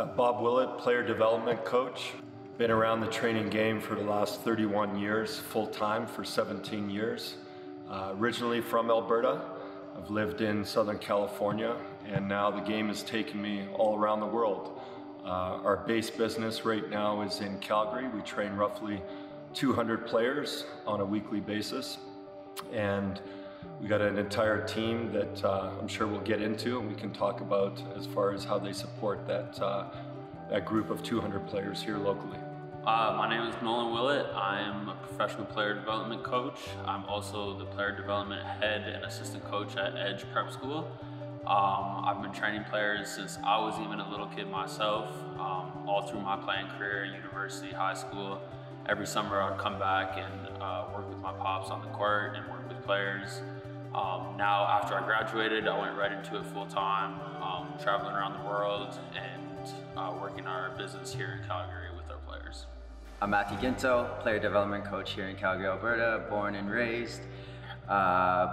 Bob Willett, player development coach. Been around the training game for the last 31 years, full-time for 17 years. Originally from Alberta. I've lived in Southern California, and now the game has taken me all around the world. Our base business right now is in Calgary. We train roughly 200 players on a weekly basis, and we got an entire team that I'm sure we'll get into and we can talk about as far as how they support that group of 200 players here locally. My name is Nolan Willett. I'm a professional player development coach. I'm also the player development head and assistant coach at Edge Prep School. I've been training players since I was even a little kid myself, all through my playing career, university, high school. Every summer I'd come back and work with my pops on the court and work with players. Now after I graduated, I went right into it full time, traveling around the world and working our business here in Calgary with our players. I'm Matthew Ginto, player development coach here in Calgary, Alberta, born and raised.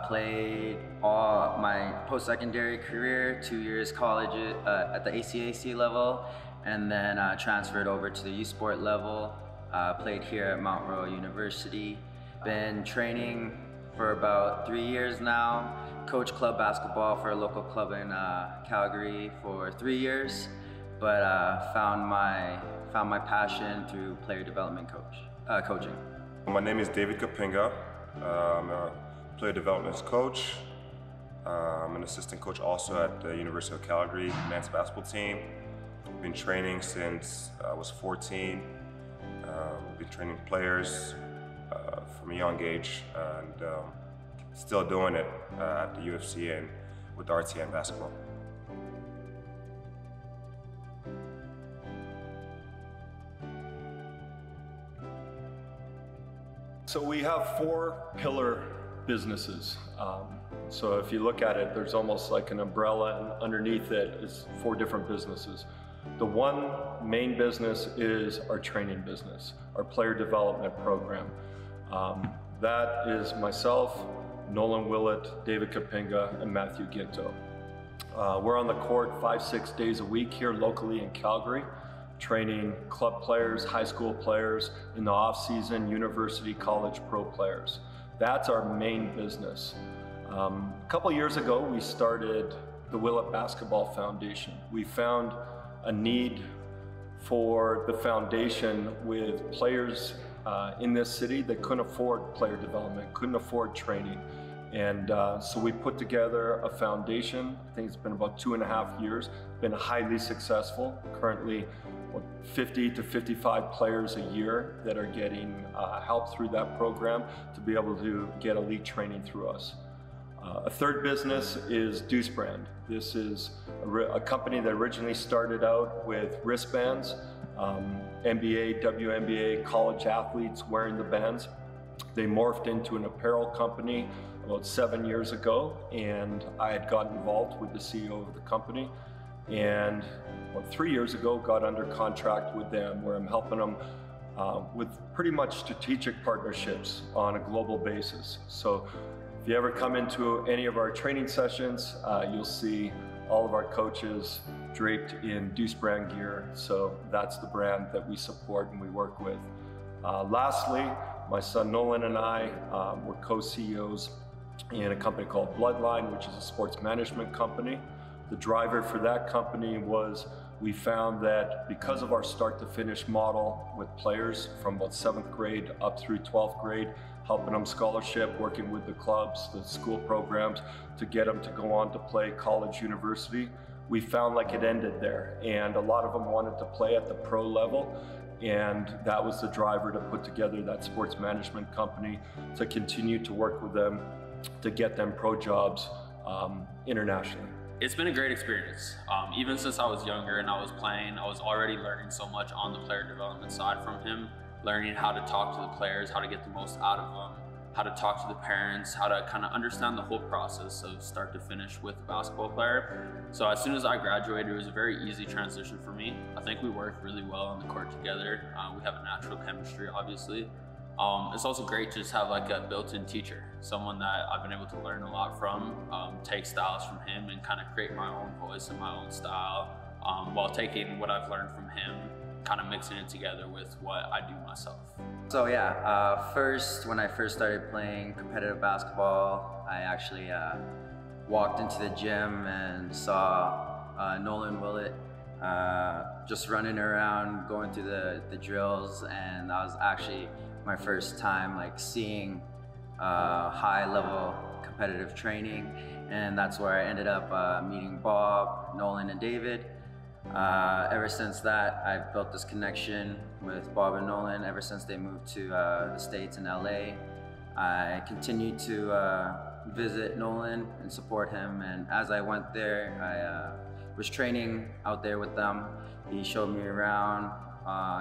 Played all my post-secondary career, 2 years college at the ACAC level, and then transferred over to the U Sport level. Played here at Mount Royal University. Been training for about 3 years now. Coached club basketball for a local club in Calgary for 3 years, but found my passion through player development coaching. My name is David Kapinga. I'm a player development coach. I'm an assistant coach also at the University of Calgary men's basketball team. Been training since I was 14. Been training players from a young age, and still doing it at the UFC and with RTN basketball. So we have 4 pillar businesses. So if you look at it, there's almost like an umbrella, and underneath it is 4 different businesses. The one main business is our training business, our player development program. That is myself, Nolan Willett, David Kapinga, and Matthew Ginto. We're on the court 5-6 days a week here locally in Calgary, training club players, high school players, in the off season, university, college, pro players. That's our main business. A couple years ago, we started the Willett Basketball Foundation. We found a need for the foundation with players in this city that couldn't afford player development, couldn't afford training. And so we put together a foundation. I think it's been about 2.5 years, been highly successful. Currently, 50 to 55 players a year that are getting help through that program to be able to get elite training through us. A third business is Deuce Brand. This is a company that originally started out with wristbands, NBA, WNBA, college athletes wearing the bands. They morphed into an apparel company about 7 years ago, and I had gotten involved with the CEO of the company. And about 3 years ago, got under contract with them, where I'm helping them with pretty much strategic partnerships on a global basis. So if you ever come into any of our training sessions, you'll see all of our coaches draped in Deuce Brand gear. So that's the brand that we support and we work with. Lastly, my son Nolan and I were co-CEOs in a company called Bloodline, which is a sports management company. The driver for that company was we found that because of our start to finish model with players from about 7th grade up through 12th grade, helping them scholarship, working with the clubs, the school programs to get them to go on to play college, university, we found like it ended there. And a lot of them wanted to play at the pro level. And that was the driver to put together that sports management company to continue to work with them to get them pro jobs internationally. It's been a great experience. Even since I was younger and I was playing, I was already learning so much on the player development side from him, learning how to talk to the players, how to get the most out of them, how to talk to the parents, how to kind of understand the whole process of start to finish with a basketball player. So as soon as I graduated, it was a very easy transition for me. I think we work really well on the court together. We have a natural chemistry, obviously. It's also great to just have like a built-in teacher, someone that I've been able to learn a lot from, take styles from him and kind of create my own voice and my own style, while taking what I've learned from him, kind of mixing it together with what I do myself. So yeah, when I first started playing competitive basketball, I actually walked into the gym and saw Nolan Willett just running around, going through the drills, and that was actually my first time like seeing high-level competitive training, and that's where I ended up meeting Bob, Nolan, and David. Ever since that, I've built this connection with Bob and Nolan ever since they moved to the States in LA. I continued to visit Nolan and support him, and as I went there, I was training out there with them. He showed me around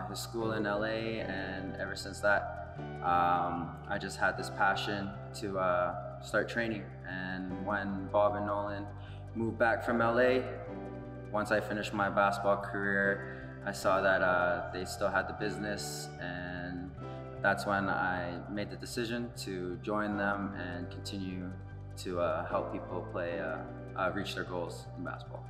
his school in LA, and ever since that, I just had this passion to start training. And when Bob and Nolan moved back from LA, once I finished my basketball career, I saw that they still had the business, and that's when I made the decision to join them and continue to help people reach their goals in basketball.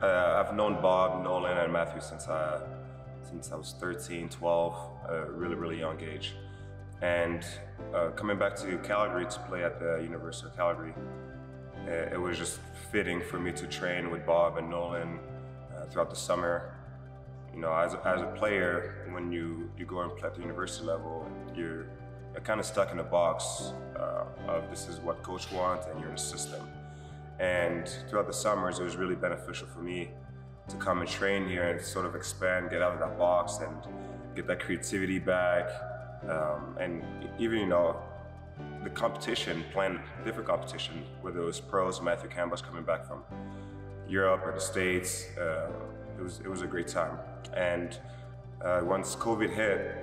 I've known Bob, Nolan, and Matthew since I was 13, 12, a really young age. And coming back to Calgary to play at the University of Calgary, it was just fitting for me to train with Bob and Nolan throughout the summer. You know, as a player, when you go and play at the university level, you're kind of stuck in a box of this is what coach wants and you're in a system. And throughout the summers, it was really beneficial for me to come and train here and sort of expand, get out of that box and get that creativity back. And even, you know, the competition, playing different competition, whether it was pros, Matthew Campbell's coming back from Europe or the States, it was a great time. And once COVID hit,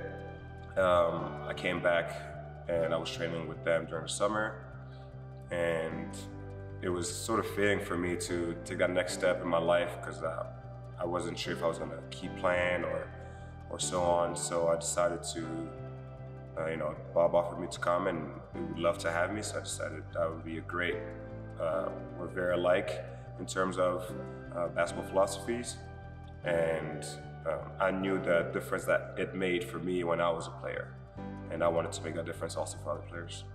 I came back and I was training with them during the summer, and it was sort of fitting for me to take that next step in my life, because I wasn't sure if I was going to keep playing or so on. So I decided to, you know, Bob offered me to come and he would love to have me, so I decided that would be a great, we're very alike in terms of basketball philosophies, and I knew the difference that it made for me when I was a player, and I wanted to make that difference also for other players.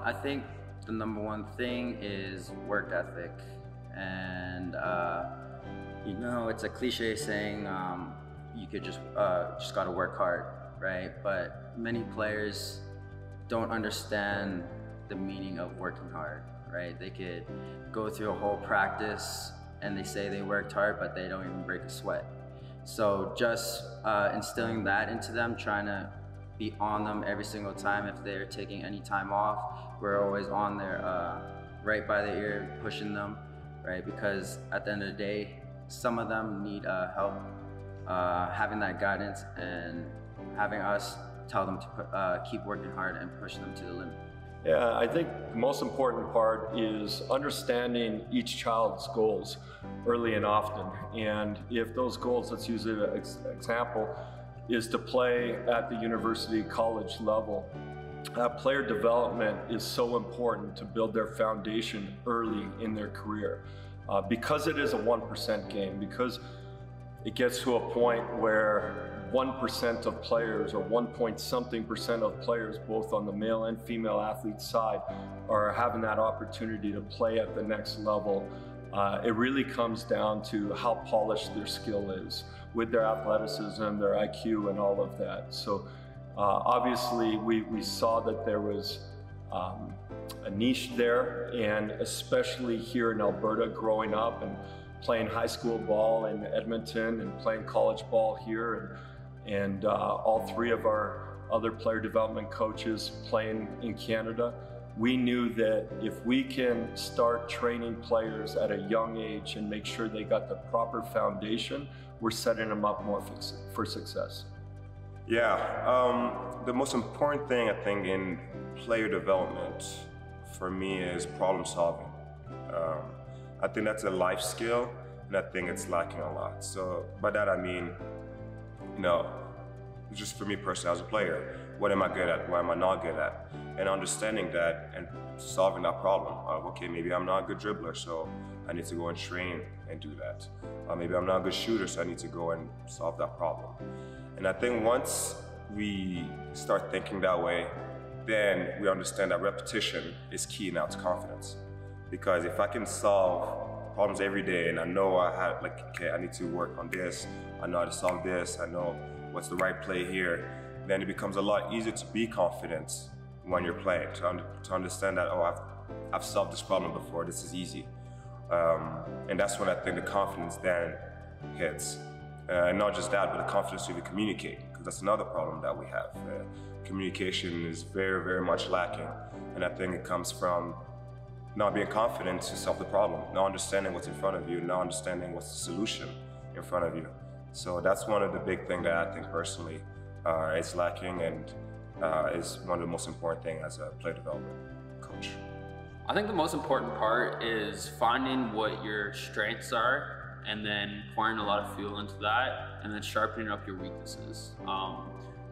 I think the number one thing is work ethic, and you know, it's a cliche saying you could just gotta work hard, right? But many players don't understand the meaning of working hard, right? They could go through a whole practice and they say they worked hard, but they don't even break a sweat. So just instilling that into them, trying to be on them every single time. If they're taking any time off, we're always on there, right by their ear, pushing them, right? Because at the end of the day, some of them need help, having that guidance and having us tell them to keep working hard and push them to the limit. Yeah, I think the most important part is understanding each child's goals early and often. And if those goals, let's use an example, is to play at the university college level, player development is so important to build their foundation early in their career. Because it is a 1% game, because it gets to a point where 1% of players, or 1-point-something% of players, both on the male and female athlete side, are having that opportunity to play at the next level. It really comes down to how polished their skill is with their athleticism, their IQ, and all of that. So obviously we saw that there was a niche there, and especially here in Alberta, growing up and playing high school ball in Edmonton and playing college ball here, and all three of our other player development coaches playing in Canada. We knew that if we can start training players at a young age and make sure they got the proper foundation, we're setting them up more for success. Yeah, the most important thing I think in player development for me is problem solving. I think that's a life skill, and I think it's lacking a lot. So by that I mean, you know, just for me personally as a player. What am I good at? What am I not good at? And understanding that and solving that problem of, okay, maybe I'm not a good dribbler, so I need to go and train and do that. Maybe I'm not a good shooter, so I need to go and solve that problem. And I think once we start thinking that way, then we understand that repetition is key now to confidence. Because if I can solve problems every day and I know okay, I need to work on this, I know how to solve this, I know what's the right play here, then it becomes a lot easier to be confident when you're playing, to understand that, oh, I've solved this problem before, this is easy. And that's when I think the confidence then hits. And not just that, but the confidence to even communicate, because that's another problem that we have. Communication is very, very much lacking. And I think it comes from not being confident to solve the problem, not understanding what's in front of you, not understanding what's the solution in front of you. So that's one of the big things that I think personally is lacking and is one of the most important things as a player development coach. I think the most important part is finding what your strengths are and then pouring a lot of fuel into that and then sharpening up your weaknesses.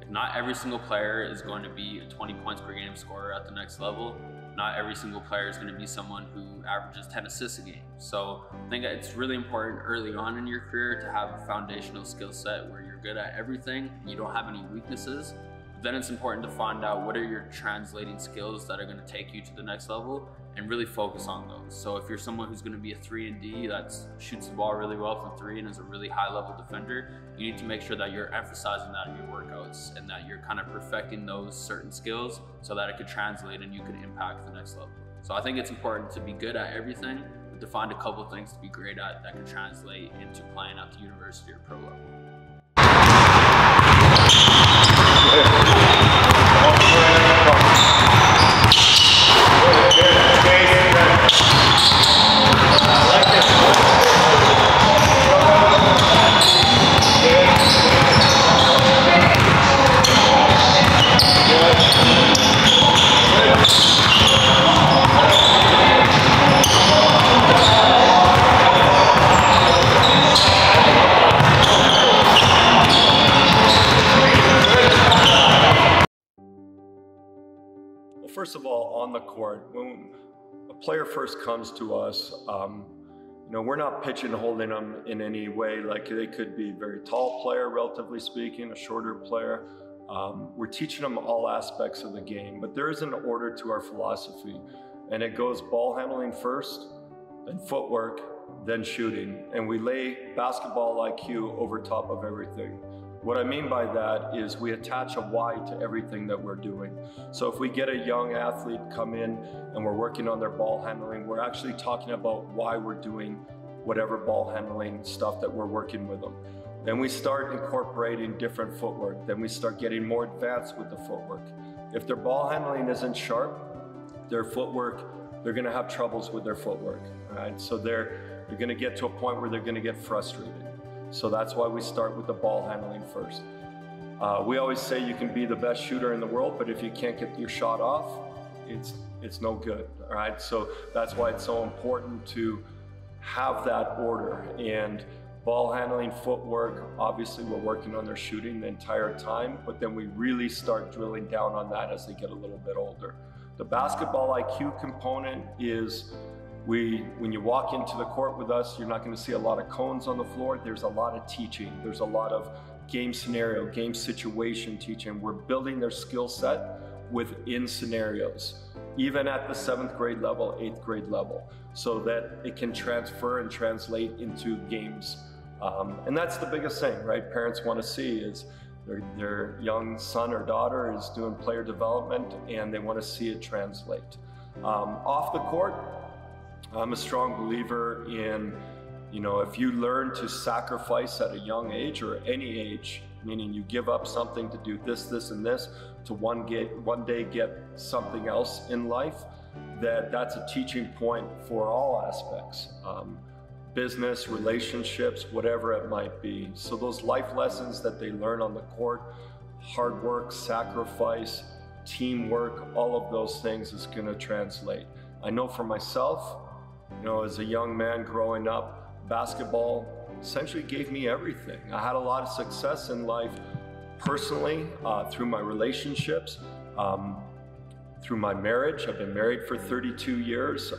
Not every single player is going to be a 20 points per game scorer at the next level. Not every single player is going to be someone who averages 10 assists a game. So I think it's really important early on in your career to have a foundational skill set where you're good at everything and you don't have any weaknesses. Then it's important to find out what are your translating skills that are going to take you to the next level and really focus on those. So if you're someone who's going to be a 3-and-D that shoots the ball really well from 3 and is a really high level defender, you need to make sure that you're emphasizing that in your workouts and that you're kind of perfecting those certain skills so that it could translate and you could impact the next level. So I think it's important to be good at everything, but to find a couple things to be great at that can translate into playing at the university or pro level. First of all, on the court, when a player first comes to us, we're not pigeonholing them in any way. Like, they could be a very tall player, relatively speaking, a shorter player. We're teaching them all aspects of the game, but there is an order to our philosophy, and it goes ball handling first, then footwork, then shooting, and we lay basketball IQ over top of everything. What I mean by that is we attach a why to everything that we're doing. So if we get a young athlete come in and we're working on their ball handling, we're actually talking about why we're doing whatever ball handling stuff that we're working with them. Then we start incorporating different footwork. Then we start getting more advanced with the footwork. If their ball handling isn't sharp, their footwork, they're gonna have troubles with their footwork, right? So they're gonna get to a point where they're gonna get frustrated. So that's why we start with the ball handling first. We always say you can be the best shooter in the world, but if you can't get your shot off, it's no good, all right? So that's why it's so important to have that order. And ball handling, footwork, obviously we're working on their shooting the entire time, but then we really start drilling down on that as they get a little bit older. The basketball IQ component is when you walk into the court with us, you're not going to see a lot of cones on the floor. There's a lot of teaching. There's a lot of game scenario, game situation teaching. We're building their skill set within scenarios, even at the 7th grade level, 8th grade level, so that it can transfer and translate into games. And that's the biggest thing, right? Parents want to see is their young son or daughter is doing player development and they want to see it translate. Off the court, I'm a strong believer in, if you learn to sacrifice at a young age or any age, meaning you give up something to do this, this, and this, to one day get something else in life, that's a teaching point for all aspects. Business, relationships, whatever it might be. So those life lessons that they learn on the court, hard work, sacrifice, teamwork, all of those things is going to translate. I know for myself, as a young man growing up, basketball essentially gave me everything. I had a lot of success in life personally, through my relationships, through my marriage. I've been married for 32 years,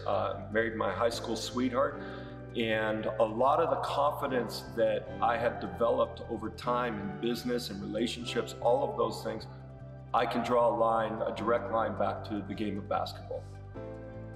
married my high school sweetheart, and a lot of the confidence that I have developed over time in business and relationships, all of those things, I can draw a direct line back to the game of basketball.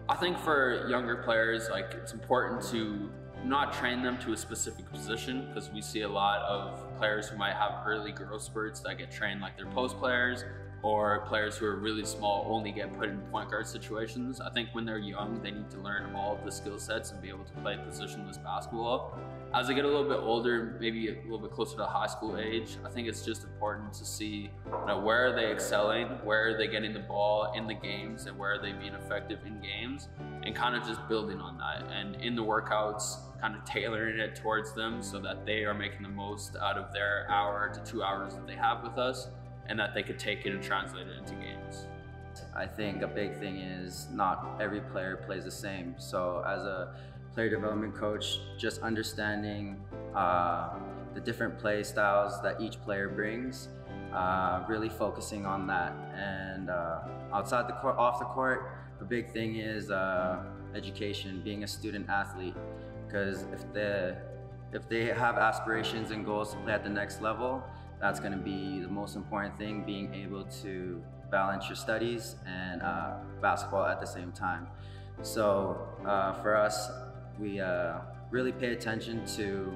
I think for younger players, like, it's important to not train them to a specific position, because we see a lot of players who might have early growth spurts that get trained like they're post players, or players who are really small only get put in point guard situations. I think when they're young, they need to learn all of the skill sets and be able to play positionless basketball. As they get a little bit older, maybe a little bit closer to high school age, I think it's just important to see, where are they excelling, where are they getting the ball in the games, and where are they being effective in games, and kind of just building on that. And in the workouts, kind of tailoring it towards them so that they are making the most out of their hour to 2 hours that they have with us, and that they could take it and translate it into games. I think a big thing is not every player plays the same. So as a player development coach, just understanding the different play styles that each player brings, really focusing on that. And outside the court, off the court, the big thing is education, being a student athlete. Because if they have aspirations and goals to play at the next level, that's going to be the most important thing, being able to balance your studies and basketball at the same time. So for us, we really pay attention to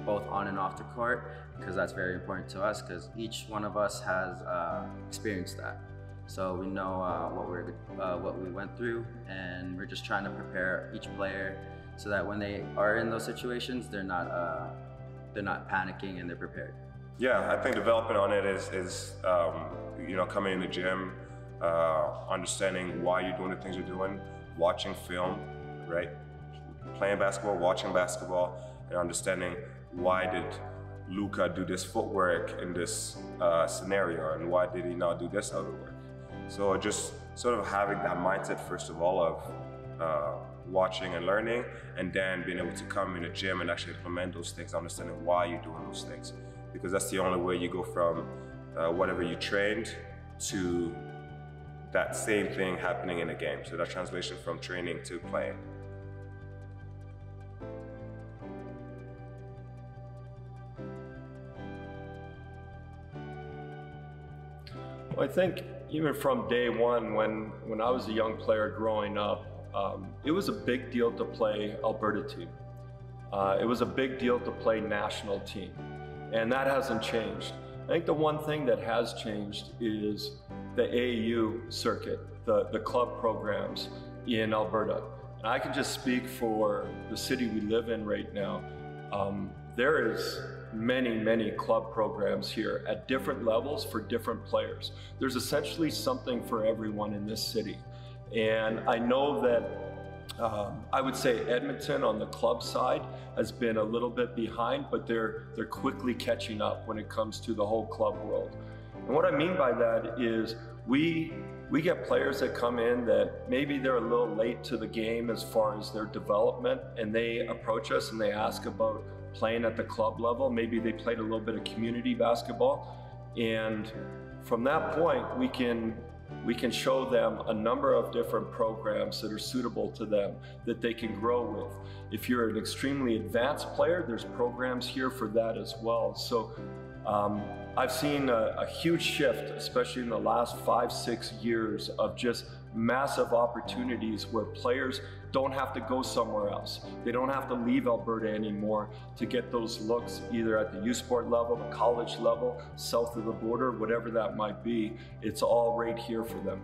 both on and off the court, because that's very important to us, because each one of us has experienced that. So we know what we went through, and we're just trying to prepare each player so that when they are in those situations, they're not panicking and they're prepared. Yeah, I think developing on it is coming in the gym, understanding why you're doing the things you're doing, watching film, right? Playing basketball, watching basketball, and understanding why did Luka do this footwork in this scenario, and why did he not do this other work? So just sort of having that mindset, first of all, of watching and learning, and then being able to come in the gym and actually implement those things, understanding why you're doing those things. Because that's the only way you go from whatever you trained to that same thing happening in a game. So that translation from training to playing. Well, I think even from day one, when I was a young player growing up, it was a big deal to play Alberta team. It was a big deal to play national team, and that hasn't changed. I think the one thing that has changed is the AAU circuit, the club programs in Alberta. And I can just speak for the city we live in right now. There is many club programs here at different levels for different players. There's essentially something for everyone in this city. And I know that I would say Edmonton on the club side has been a little bit behind, but they're quickly catching up when it comes to the whole club world. And what I mean by that is we get players that come in that maybe they're a little late to the game as far as their development, and they approach us and they ask about playing at the club level. Maybe they played a little bit of community basketball, and from that point we can show them a number of different programs that are suitable to them, that they can grow with. If you're an extremely advanced player, there's programs here for that as well. So I've seen a huge shift, especially in the last 5-6 years, of just massive opportunities where players don't have to go somewhere else. They don't have to leave Alberta anymore to get those looks, either at the U Sport level, the college level, south of the border, whatever that might be. It's all right here for them.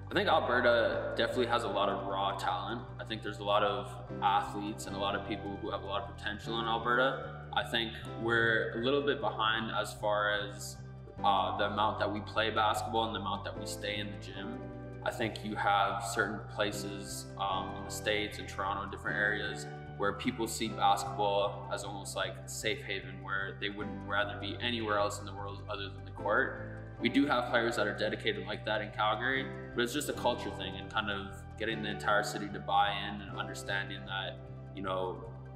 I think Alberta definitely has a lot of raw talent. I think there's a lot of athletes and a lot of people who have a lot of potential in Alberta. I think we're a little bit behind as far as the amount that we play basketball and the amount that we stay in the gym. I think you have certain places in the States, in Toronto, and different areas where people see basketball as almost like a safe haven, where they wouldn't rather be anywhere else in the world other than the court. We do have players that are dedicated like that in Calgary, but it's just a culture thing, and kind of getting the entire city to buy in and understanding that,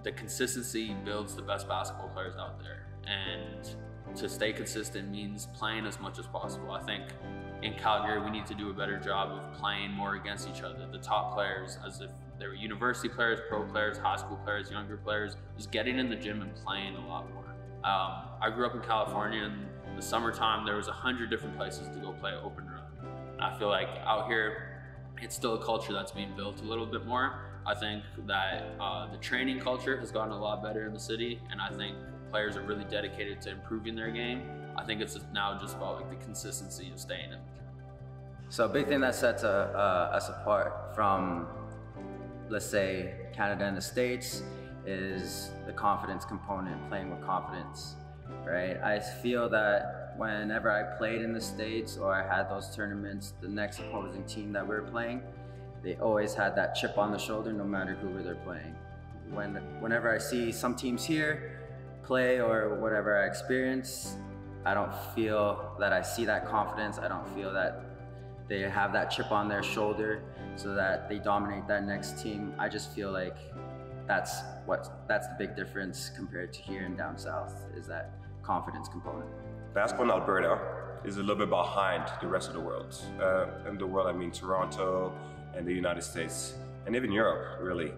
the consistency builds the best basketball players out there. And to stay consistent means playing as much as possible. I think in Calgary, we need to do a better job of playing more against each other. The top players, as if they were university players, pro players, high school players, younger players, just getting in the gym and playing a lot more. I grew up in California, and in the summertime, there was 100 different places to go play open run. And I feel like out here, it's still a culture that's being built a little bit more. I think that the training culture has gotten a lot better in the city, and I think players are really dedicated to improving their game. I think it's now just about like the consistency of staying in the gym. So a big thing that sets us apart from, let's say, Canada and the States is the confidence component, playing with confidence, right? I feel that whenever I played in the States or I had those tournaments, the next opposing team that we were playing, they always had that chip on the shoulder no matter who they're playing. Whenever I see some teams here play or whatever I experience, I don't feel that I see that confidence. I don't feel that they have that chip on their shoulder so that they dominate that next team. I just feel like that's the big difference compared to here and down south, is that confidence component. Basketball in Alberta is a little bit behind the rest of the world. In the world, I mean Toronto and the United States, and even Europe, really.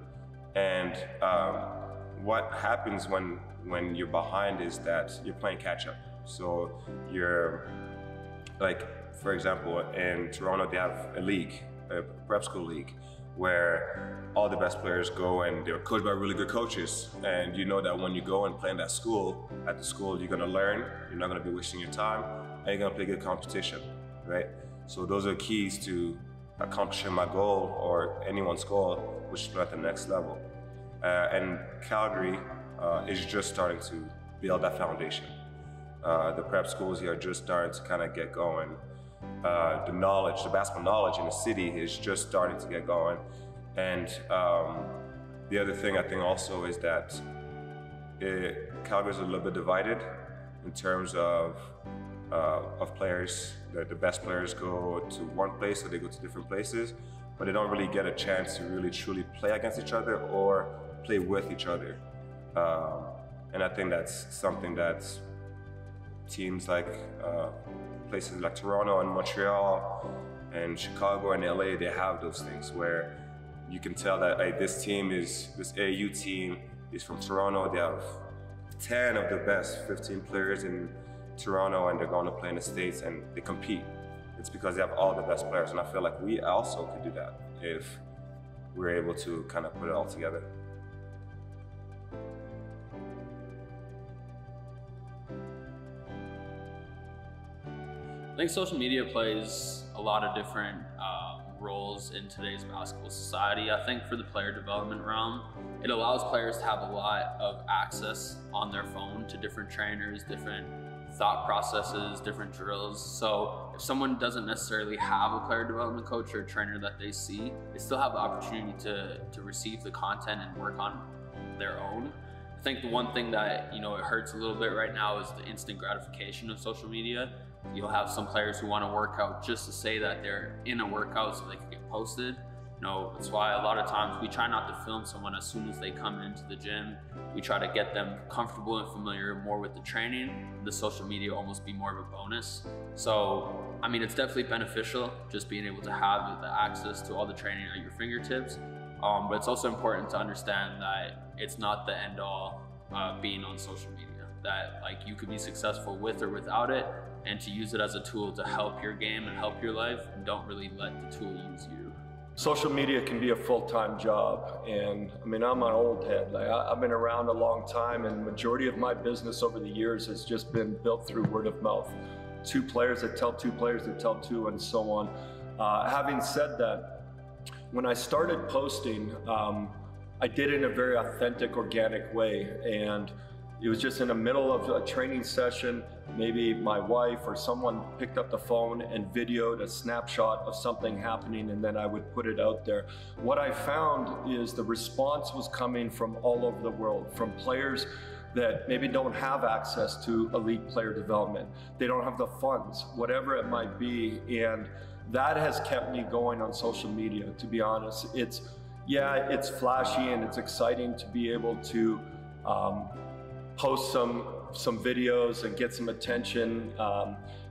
And what happens when you're behind is that you're playing catch up. So you're, like, for example, in Toronto, they have a league, a prep school league, where all the best players go and they're coached by really good coaches. And you know that when you go and play in that school, at the school, you're gonna learn, you're not gonna be wasting your time, and you're gonna play good competition, right? So those are keys to accomplishing my goal or anyone's goal, which is at the next level. And Calgary is just starting to build that foundation. The prep schools here are just starting to kind of get going. The knowledge, the basketball knowledge in the city is just starting to get going. And the other thing I think also is that Calgary's a little bit divided in terms of players. The best players go to one place, or they go to different places, but they don't really get a chance to really truly play against each other or play with each other. And I think that's something that teams like places like Toronto and Montreal and Chicago and LA, they have those things where you can tell that, hey, this AAU team is from Toronto. They have 10 of the best 15 players in Toronto, and they're going to play in the States and they compete. It's because they have all the best players, and I feel like we also could do that if we're able to kind of put it all together. I think social media plays a lot of different roles in today's basketball society. I think for the player development realm, it allows players to have a lot of access on their phone to different trainers, different thought processes, different drills. So if someone doesn't necessarily have a player development coach or a trainer that they see, they still have the opportunity to receive the content and work on their own. I think the one thing that, it hurts a little bit right now is the instant gratification of social media. You'll have some players who want to work out just to say that they're in a workout so they can get posted. That's why a lot of times we try not to film someone as soon as they come into the gym. We try to get them comfortable and familiar more with the training. The social media almost be more of a bonus. So, I mean, it's definitely beneficial just being able to have the access to all the training at your fingertips. But it's also important to understand that it's not the end all being on social media. That you could be successful with or without it, and to use it as a tool to help your game and help your life, and don't really let the tool use you. Social media can be a full-time job, and I mean, I'm an old head. I've been around a long time, and the majority of my business over the years has just been built through word of mouth. 2 players that tell 2 players that tell 2, and so on. Having said that, when I started posting, I did it in a very authentic, organic way, and it was just in the middle of a training session. Maybe my wife or someone picked up the phone and videoed a snapshot of something happening, and then I would put it out there. What I found is the response was coming from all over the world, from players that maybe don't have access to elite player development. They don't have the funds, whatever it might be. And that has kept me going on social media, to be honest. It's flashy and it's exciting to be able to post some some videos and get some attention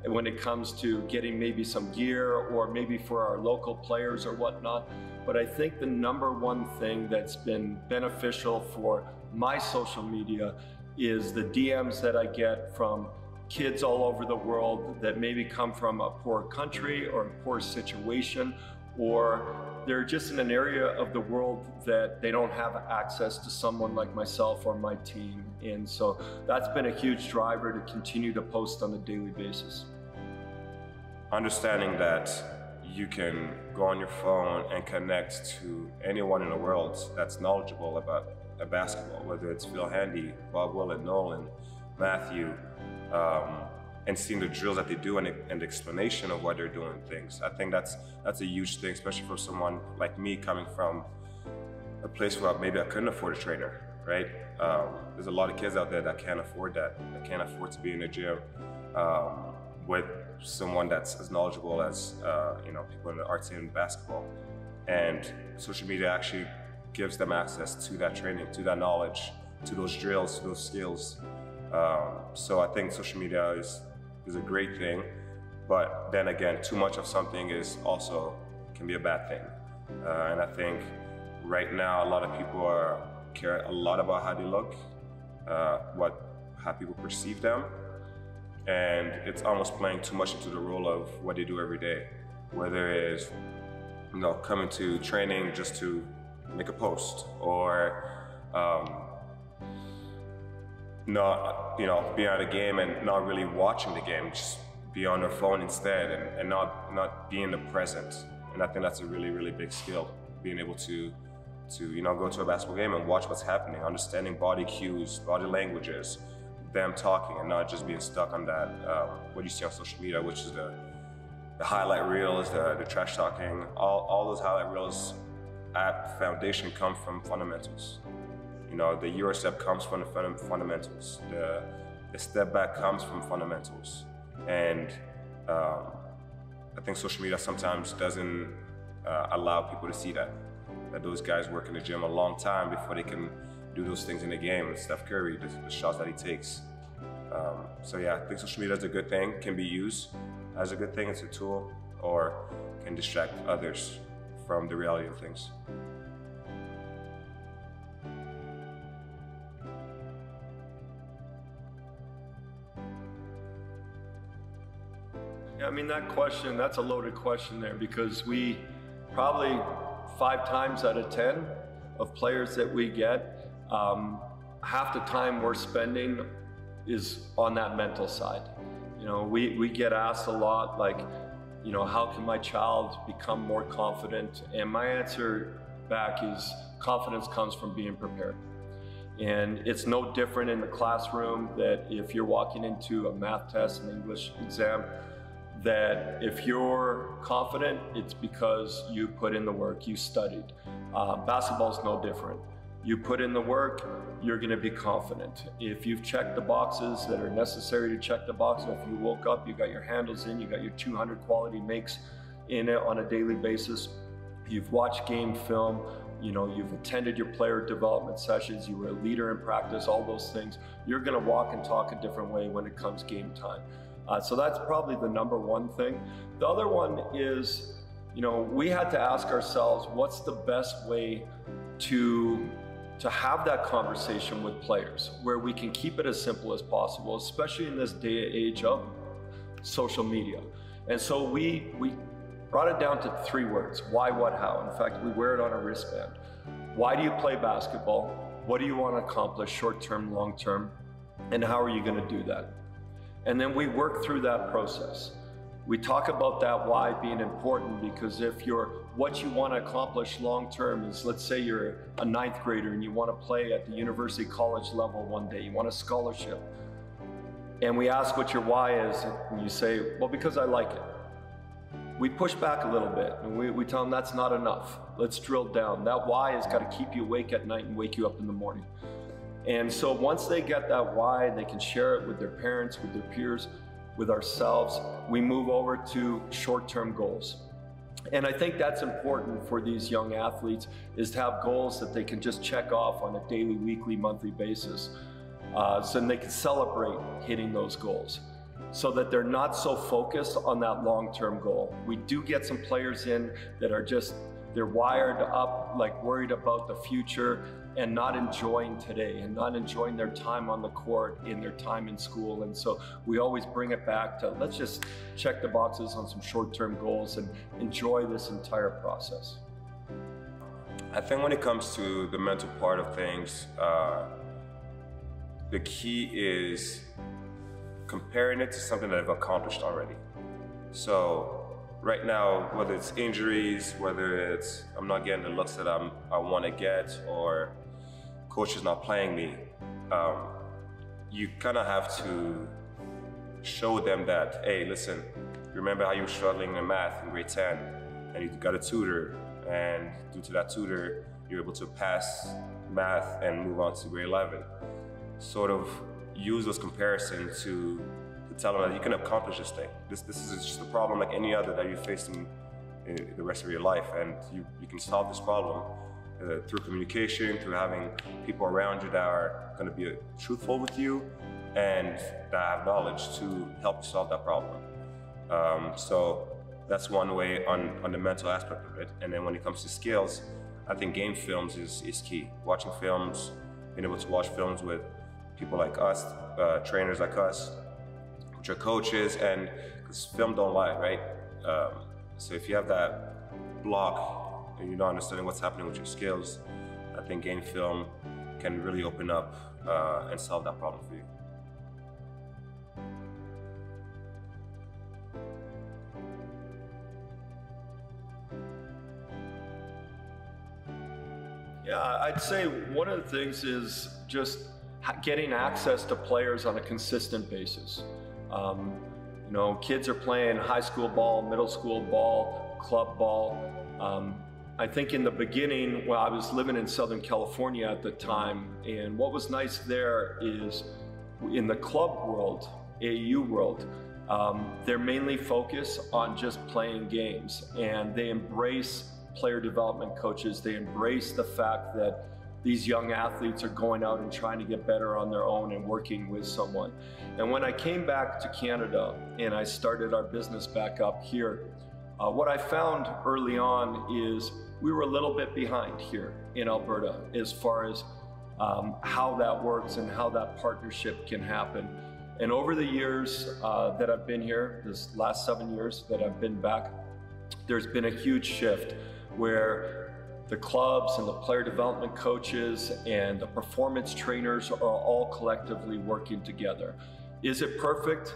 when it comes to getting maybe some gear or maybe for our local players or whatnot. But I think the number one thing that's been beneficial for my social media is the DMs that I get from kids all over the world that maybe come from a poor country or a poor situation, or they're just in an area of the world that they don't have access to someone like myself or my team. And so that's been a huge driver to continue to post on a daily basis. Understanding that you can go on your phone and connect to anyone in the world that's knowledgeable about basketball, whether it's Phil Handy, Bob Willett, Nolan, Matthew, and seeing the drills that they do and the explanation of why they're doing things. I think that's a huge thing, especially for someone like me coming from a place where maybe I couldn't afford a trainer, right? There's a lot of kids out there that can't afford that can't afford to be in a gym with someone that's as knowledgeable as people in the art scene and basketball. And social media actually gives them access to that training, to that knowledge, to those drills, to those skills. So I think social media is a great thing, but then again, too much of something can be a bad thing. And I think right now a lot of people care a lot about how they look, how people perceive them, and it's almost playing too much into the role of what they do every day, whether it is coming to training just to make a post, or not be at a game and not really watching the game, just be on their phone instead, and not be in the present. And I think that's a really, really big skill, being able to go to a basketball game and watch what's happening, understanding body cues, body languages, them talking, and not just being stuck on that what you see on social media, which is the highlight reels, the trash talking. All those highlight reels at foundation come from fundamentals. The Euro step comes from the fundamentals. The step back comes from fundamentals. And I think social media sometimes doesn't allow people to see that those guys work in the gym a long time before they can do those things in the game. Steph Curry, the shots that he takes. So yeah, I think social media is a good thing, can be used as a good thing, it's a tool, or can distract others from the reality of things. Yeah, I mean, that's a loaded question there, because we probably 5 times out of 10 of players that we get, half the time we're spending is on that mental side. We get asked a lot, like, how can my child become more confident? And my answer back is confidence comes from being prepared. And it's no different in the classroom, that if you're walking into a math test, an English exam, that if you're confident, it's because you put in the work, you studied. Basketball's no different. You put in the work, you're gonna be confident. If you've checked the boxes that are necessary to check the box, if you woke up, you got your handles in, you got your 200 quality makes in it on a daily basis, you've watched game film, you've attended your player development sessions, you were a leader in practice, all those things, you're gonna walk and talk a different way when it comes game time. So that's probably the number one thing. The other one is, we had to ask ourselves, what's the best way to have that conversation with players where we can keep it as simple as possible, especially in this day and age of social media. And so we brought it down to 3 words: why, what, how. In fact, we wear it on a wristband. Why do you play basketball? What do you want to accomplish short-term, long-term? And how are you going to do that? And then we work through that process. We talk about that why being important, because if what you want to accomplish long-term is, let's say you're a 9th grader and you want to play at the university college level one day, you want a scholarship. And we ask what your why is, and you say, well, because I like it. We push back a little bit, and we tell them that's not enough. Let's drill down. That why has got to keep you awake at night and wake you up in the morning. And so once they get that why, they can share it with their parents, with their peers, with ourselves. We move over to short-term goals. And I think that's important for these young athletes, is to have goals that they can just check off on a daily, weekly, monthly basis. so then they can celebrate hitting those goals, so that they're not so focused on that long-term goal. We do get some players in that are just, they're wired up, like worried about the future and not enjoying today and not enjoying their time on the court in their time in school. And so we always bring it back to, let's just check the boxes on some short-term goals and enjoy this entire process. I think when it comes to the mental part of things, the key is comparing it to something that I've accomplished already. So right now, whether it's injuries, whether it's I'm not getting the looks that I want to get, or coach is not playing me, you kind of have to show them that, hey, listen, remember how you were struggling in math in grade 10 and you got a tutor, and due to that tutor, you're able to pass math and move on to grade 11. Sort of use those comparisons to tell them that you can accomplish this thing. This is just a problem like any other that you face in the rest of your life, and you can solve this problem through communication, through having people around you that are going to be truthful with you and that have knowledge to help you solve that problem. So that's one way on the mental aspect of it. And then when it comes to skills, I think game films is key. Watching films, being able to watch films with people like us, trainers like us, which are coaches, and because film don't lie, right? So if you have that block and you're not understanding what's happening with your skills, I think game film can really open up and solve that problem for you. Yeah, I'd say one of the things is just getting access to players on a consistent basis. You know, kids are playing high school ball, middle school ball, club ball. I think in the beginning, well, I was living in Southern California at the time, and what was nice there is in the club world, AU world, they're mainly focused on just playing games, and they embrace player development coaches. They embrace the fact that these young athletes are going out and trying to get better on their own and working with someone. And when I came back to Canada and I started our business back up here, what I found early on is we were a little bit behind here in Alberta as far as how that works and how that partnership can happen. And over the years that I've been here, this last 7 years that I've been back, there's been a huge shift where the clubs and the player development coaches and the performance trainers are all collectively working together. Is it perfect?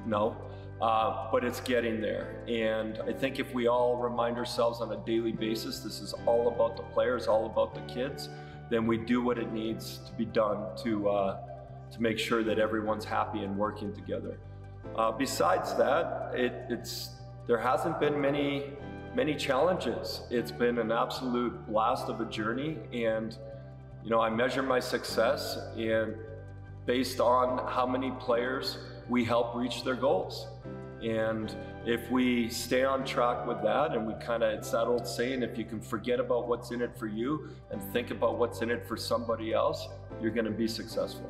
No, but it's getting there. And I think if we all remind ourselves on a daily basis, this is all about the players, all about the kids, then we do what it needs to be done to make sure that everyone's happy and working together. Besides that, there hasn't been many challenges. It's been an absolute blast of a journey, and you know, I measure my success based on how many players we help reach their goals. And if we stay on track with that, and it's that old saying, if you can forget about what's in it for you and think about what's in it for somebody else, you're going to be successful.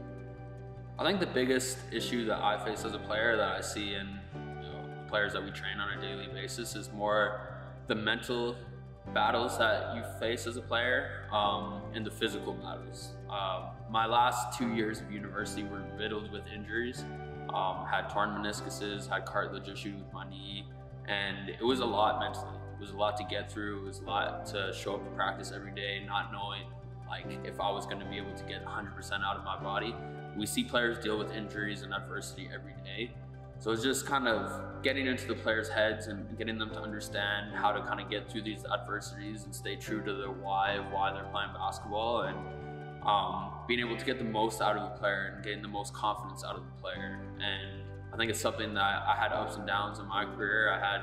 I think the biggest issue that I face as a player that I see in players that we train on a daily basis is more the mental battles that you face as a player and the physical battles. My last 2 years of university were riddled with injuries. Had torn meniscuses, had cartilage issues with my knee, and it was a lot mentally. It was a lot to get through. It was a lot to show up to practice every day, not knowing if I was going to be able to get 100% out of my body. We see players deal with injuries and adversity every day. So it's just kind of getting into the players' heads and getting them to understand how to kind of get through these adversities and stay true to the why of why they're playing basketball, and being able to get the most out of the player and getting the most confidence out of the player. And I think it's something that I had ups and downs in my career. I had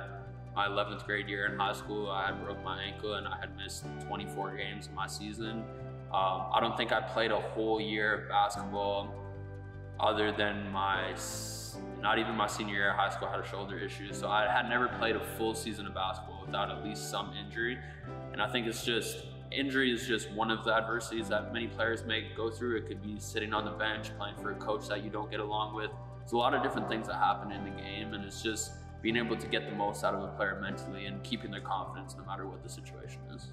my 11th grade year in high school. I had broke my ankle and I had missed 24 games in my season. I don't think I played a whole year of basketball other than not even my senior year of high school. I had a shoulder issue. So I had never played a full season of basketball without at least some injury. And I think it's just injury is just one of the adversities that many players may go through. It could be sitting on the bench, playing for a coach that you don't get along with. There's a lot of different things that happen in the game, and it's just being able to get the most out of a player mentally and keeping their confidence no matter what the situation is.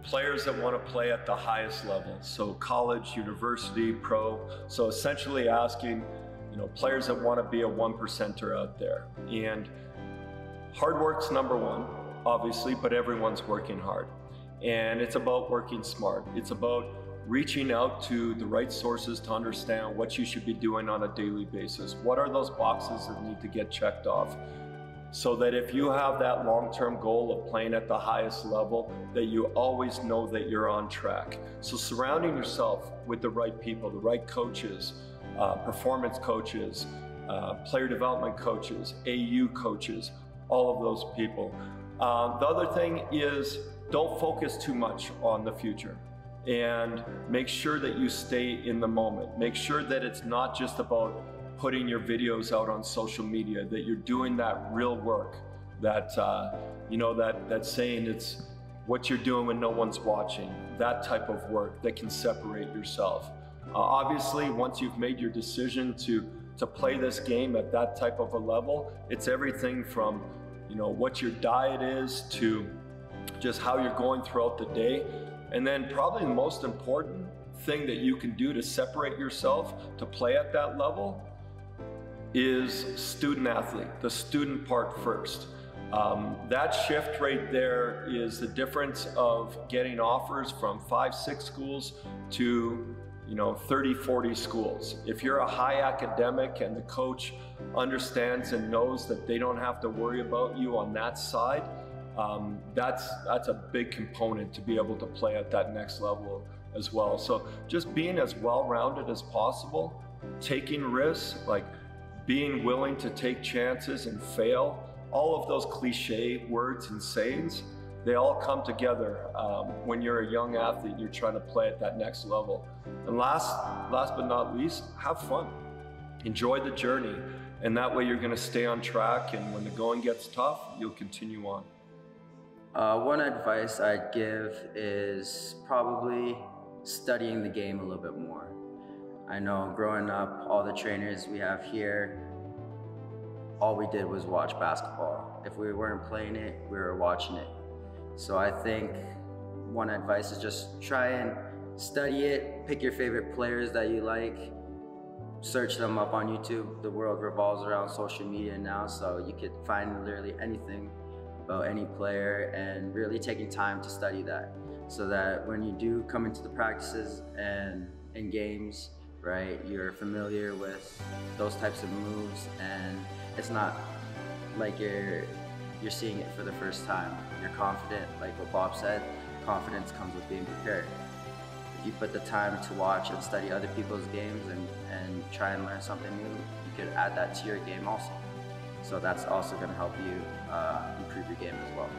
Players that want to play at the highest level, so college, university, pro. So essentially asking, players that want to be a 1%er out there. And hard work's number one, obviously, but everyone's working hard. And it's about working smart. It's about reaching out to the right sources to understand what you should be doing on a daily basis. What are those boxes that need to get checked off? So that if you have that long-term goal of playing at the highest level, that you always know that you're on track. So surrounding yourself with the right people, the right coaches, performance coaches, player development coaches, AU coaches, all of those people. The other thing is, don't focus too much on the future, and make sure that you stay in the moment. Make sure that it's not just about putting your videos out on social media, that you're doing that real work, that that saying, it's what you're doing when no one's watching, that type of work that can separate yourself. Obviously, once you've made your decision to play this game at that type of a level, it's everything from what your diet is to just how you're going throughout the day. And then probably the most important thing that you can do to separate yourself to play at that level is student athlete, the student part first. That shift right there is the difference of getting offers from 5-6 schools to 30-40 schools. If you're a high academic and the coach understands and knows that they don't have to worry about you on that side, that's a big component to be able to play at that next level as well. So just being as well-rounded as possible, taking risks, like being willing to take chances and fail, all of those cliche words and sayings, they all come together when you're a young athlete and you're trying to play at that next level. And last but not least, have fun. Enjoy the journey. And that way you're going to stay on track, and when the going gets tough, you'll continue on. One advice I'd give is probably studying the game a little bit more. I know growing up, all the trainers we have here, all we did was watch basketball. If we weren't playing it, we were watching it. So I think one advice is just try and study it, pick your favorite players that you like, search them up on YouTube. The world revolves around social media now, so you could find literally anything about any player, and really taking time to study that, so that when you do come into the practices and in games, right, you're familiar with those types of moves, and it's not like you're seeing it for the first time. You're confident, like what Bob said, confidence comes with being prepared. If you put the time to watch and study other people's games and try and learn something new, you could add that to your game also. So that's also going to help you improve your game as well.